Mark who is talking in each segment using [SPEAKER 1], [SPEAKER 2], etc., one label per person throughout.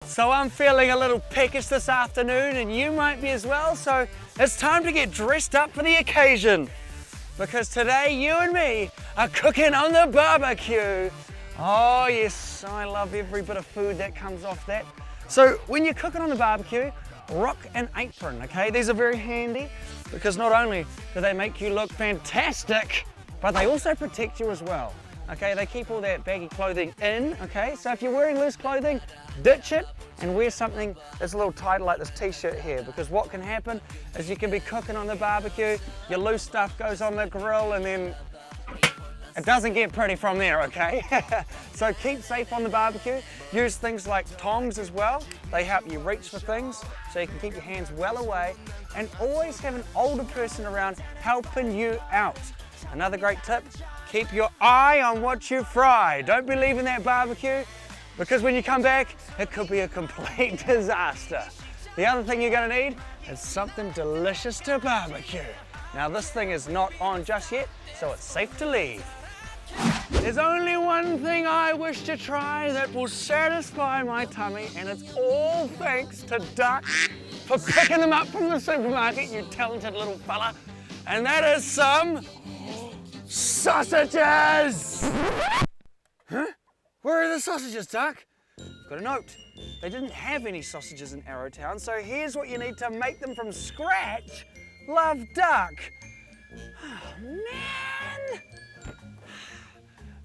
[SPEAKER 1] So I'm feeling a little peckish this afternoon, and you might be as well, so it's time to get dressed up for the occasion. Because today you and me are cooking on the barbecue. Oh yes, I love every bit of food that comes off that. So when you're cooking on the barbecue, rock an apron, okay? These are very handy because not only do they make you look fantastic, but they also protect you as well. Okay, they keep all that baggy clothing in, okay? So if you're wearing loose clothing, ditch it and wear something that's a little tighter like this t-shirt here, because what can happen is you can be cooking on the barbecue, your loose stuff goes on the grill and then it doesn't get pretty from there, okay? So keep safe on the barbecue. Use things like tongs as well. They help you reach for things so you can keep your hands well away, and always have an older person around helping you out. Another great tip, keep your eye on what you fry. Don't be leaving that barbecue, because when you come back, it could be a complete disaster. The other thing you're gonna need is something delicious to barbecue. Now this thing is not on just yet, so it's safe to leave. There's only one thing I wish to try that will satisfy my tummy, and it's all thanks to Duck for picking them up from the supermarket, you talented little fella. And that is some sausages! Huh? Where are the sausages, Duck? Got a note. They didn't have any sausages in Arrowtown, so here's what you need to make them from scratch. Love, Duck. Oh, man!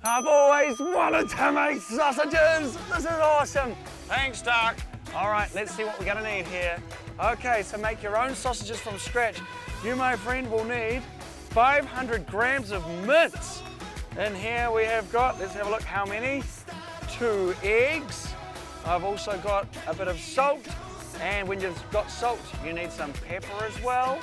[SPEAKER 1] I've always wanted to make sausages. This is awesome. Thanks, Duck. All right, let's see what we're gonna need here. Okay, so make your own sausages from scratch. You, my friend, will need 500 grams of mince. And here we have got, let's have a look, how many? 2 eggs. I've also got a bit of salt. And when you've got salt, you need some pepper as well.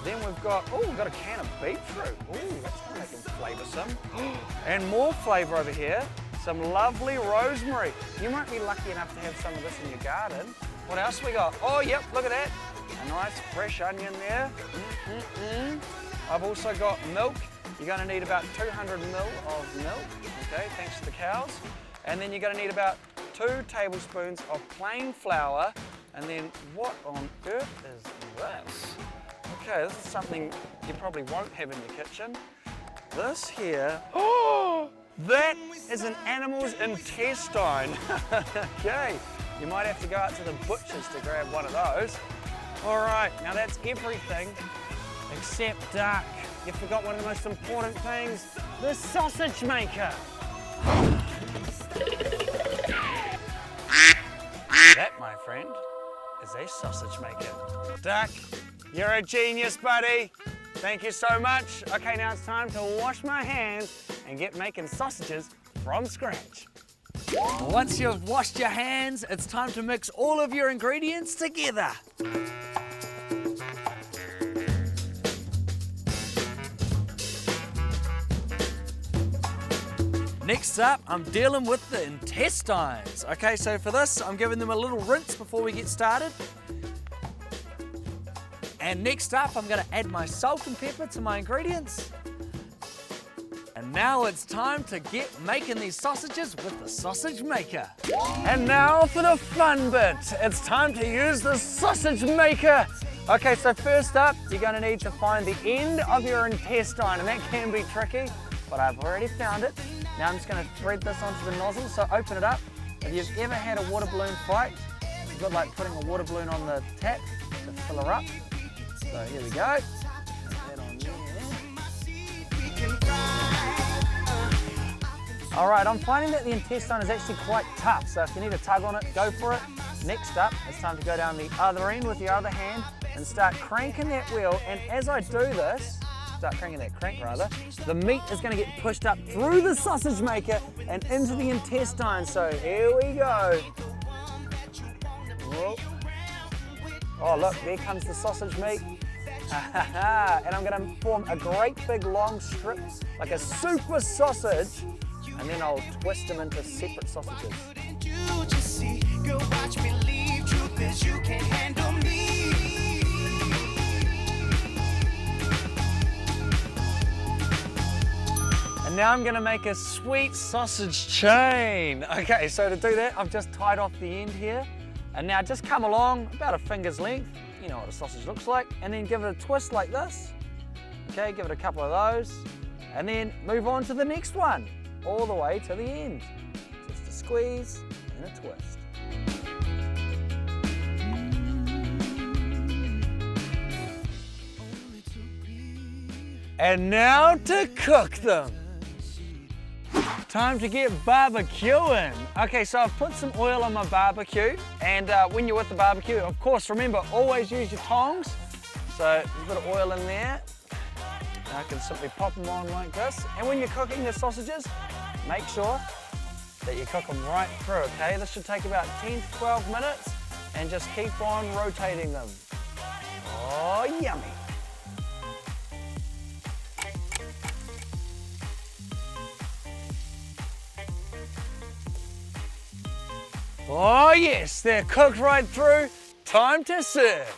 [SPEAKER 1] Then we've got a can of beetroot. Ooh, that's gonna make them flavoursome. And more flavour over here, some lovely rosemary. You might be lucky enough to have some of this in your garden. What else we got? Oh, yep, look at that. A nice fresh onion there. I've also got milk. You're gonna need about 200 ml of milk, okay, thanks to the cows. And then you're gonna need about 2 tablespoons of plain flour. And then what on earth is this? Okay, this is something you probably won't have in your kitchen. This here, oh, that is an animal's intestine. Okay, you might have to go out to the butcher's to grab one of those. All right, now that's everything except Duck. You forgot one of the most important things, the sausage maker. That, my friend, is a sausage maker. Duck, you're a genius, buddy. Thank you so much. Okay, now it's time to wash my hands and get making sausages from scratch.
[SPEAKER 2] Once you've washed your hands, it's time to mix all of your ingredients together. Next up, I'm dealing with the intestines. Okay, so for this, I'm giving them a little rinse before we get started. And next up, I'm gonna add my salt and pepper to my ingredients. And now it's time to get making these sausages with the sausage maker.
[SPEAKER 1] And now for the fun bit. It's time to use the sausage maker. Okay, so first up, you're gonna need to find the end of your intestine, and that can be tricky, but I've already found it. Now I'm just gonna thread this onto the nozzle, so open it up. If you've ever had a water balloon fight, it's got like putting a water balloon on the tap to fill her up. So here we go. Put that on there. All right, I'm finding that the intestine is actually quite tough, so if you need to tug on it, go for it. Next up, it's time to go down the other end with your other hand and start cranking that wheel. And as I do this, start cranking that crank rather, the meat is going to get pushed up through the sausage maker and into the intestine. So here we go. Whoa. Oh look, there comes the sausage meat. And I'm going to form a great big long strip, like a super sausage, and then I'll twist them into separate sausages. And now I'm going to make a sweet sausage chain. Okay, so to do that, I've just tied off the end here And now just come along about a finger's length, you know what a sausage looks like, and then give it a twist like this. Okay, give it a couple of those, and then move on to the next one, all the way to the end. Just a squeeze and a twist. And now to cook them. Time to get barbecuing. Okay, so I've put some oil on my barbecue, and when you're with the barbecue, of course, remember, always use your tongs. So a bit of oil in there. I can simply pop them on like this. And when you're cooking the sausages, make sure that you cook them right through, okay? This should take about 10 to 12 minutes, and just keep on rotating them. Oh, yummy. Oh yes, they're cooked right through. Time to serve.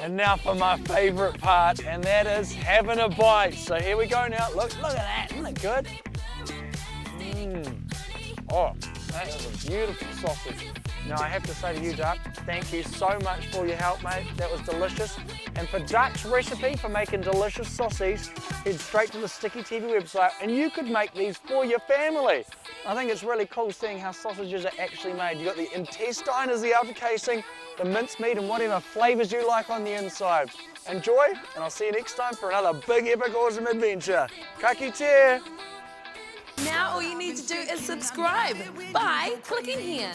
[SPEAKER 1] And now for my favorite part, and that is having a bite. So here we go now. Look at that, isn't it good? Oh, that is a beautiful sausage. Now I have to say to you, Duck, thank you so much for your help, mate. That was delicious. And for Duck's recipe for making delicious sausage, head straight to the Sticky TV website and you could make these for your family. I think it's really cool seeing how sausages are actually made. You've got the intestine as the outer casing, the mincemeat and whatever flavours you like on the inside. Enjoy, and I'll see you next time for another big, epic, awesome adventure. Ka kite!
[SPEAKER 3] Now all you need to do is subscribe by clicking here.